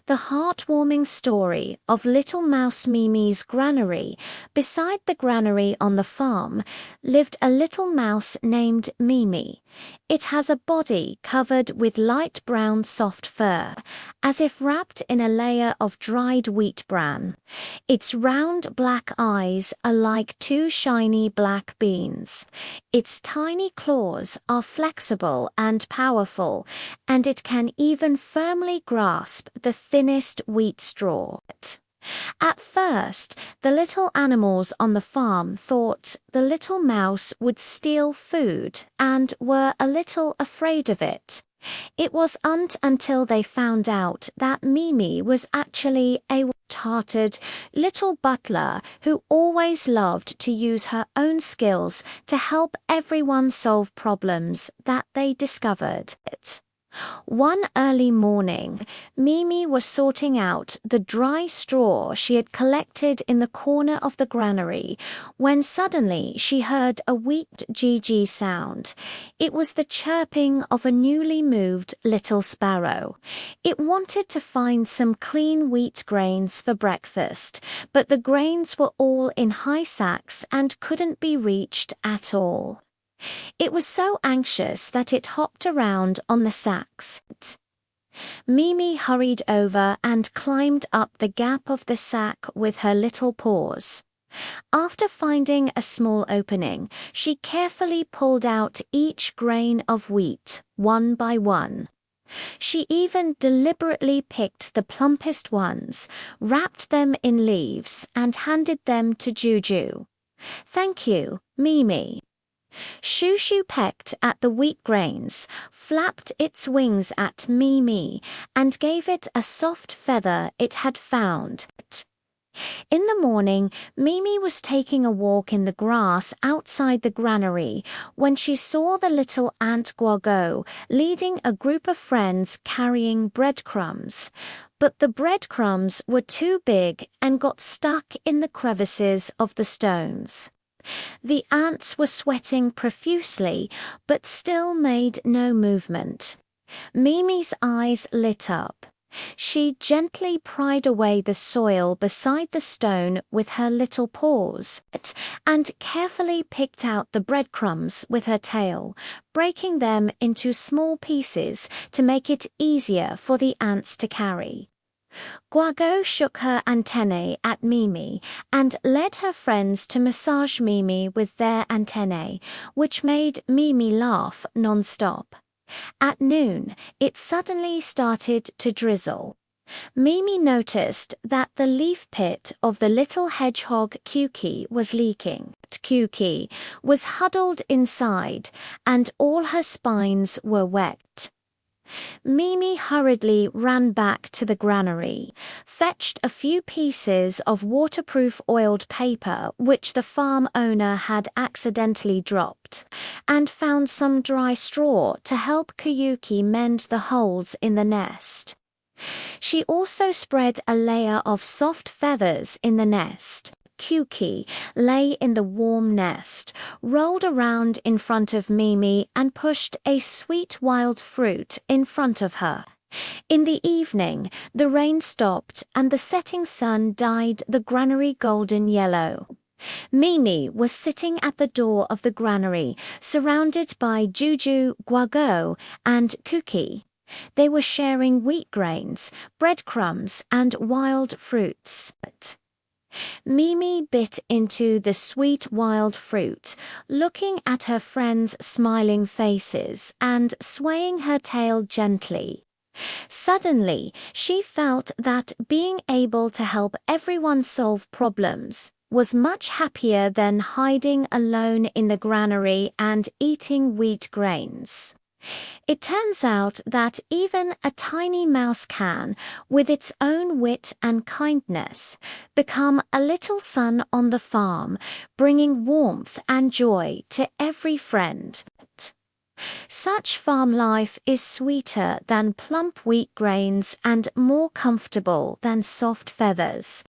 the heartwarming story of little mouse Mimi's granary. Beside the granary on the farm lived a little mouse named Mimi. It has a body covered with light brown soft fur, as if wrapped in a layer of dried wheat bran. Its round black eyes are like two shiny black beans. Its tiny claws are flexible and powerful, and it can even firmly grasp the thinnest wheat straw. At first, the little animals on the farm thought the little mouse would steal food and were a little afraid of it. It wasn't until they found out that Mimi was actually a hearted little butler who always loved to use her own skills to help everyone solve problems that they discovered it. One early morning, Mimi was sorting out the dry straw she had collected in the corner of the granary when suddenly she heard a weak gee sound. It was the chirping of a newly moved little sparrow. It wanted to find some clean wheat grains for breakfast, but the grains were all in high sacks and couldn't be reached at all. It was so anxious that it hopped around on the sacks. Mimi hurried over and climbed up the gap of the sack with her little paws. After finding a small opening, she carefully pulled out each grain of wheat, one by one. She even deliberately picked the plumpest ones, wrapped them in leaves, and handed them to Juju. "Thank you, Mimi." Shoo pecked at the wheat grains, flapped its wings at Mimi, and gave it a soft feather it had found. In the morning, Mimi was taking a walk in the grass outside the granary when she saw the little ant Guago leading a group of friends carrying breadcrumbs. But the breadcrumbs were too big and got stuck in the crevices of the stones. The ants were sweating profusely, but still made no movement. Mimi's eyes lit up. She gently pried away the soil beside the stone with her little paws, and carefully picked out the breadcrumbs with her tail, breaking them into small pieces to make it easier for the ants to carry. Guago shook her antennae at Mimi and led her friends to massage Mimi with their antennae, which made Mimi laugh non-stop. At noon, it suddenly started to drizzle. Mimi noticed that the leaf pit of the little hedgehog Kuki was leaking. Kuki was huddled inside, and all her spines were wet. Mimi hurriedly ran back to the granary, fetched a few pieces of waterproof oiled paper which the farm owner had accidentally dropped, and found some dry straw to help Kuyuki mend the holes in the nest. She also spread a layer of soft feathers in the nest. Kuki lay in the warm nest, rolled around in front of Mimi, and pushed a sweet wild fruit in front of her. In the evening, the rain stopped and the setting sun dyed the granary golden yellow. Mimi was sitting at the door of the granary, surrounded by Juju, Guago, and Kuki. They were sharing wheat grains, breadcrumbs, and wild fruits. Mimi bit into the sweet wild fruit, looking at her friends' smiling faces and swaying her tail gently. Suddenly, she felt that being able to help everyone solve problems was much happier than hiding alone in the granary and eating wheat grains. It turns out that even a tiny mouse can, with its own wit and kindness, become a little sun on the farm, bringing warmth and joy to every friend. Such farm life is sweeter than plump wheat grains and more comfortable than soft feathers.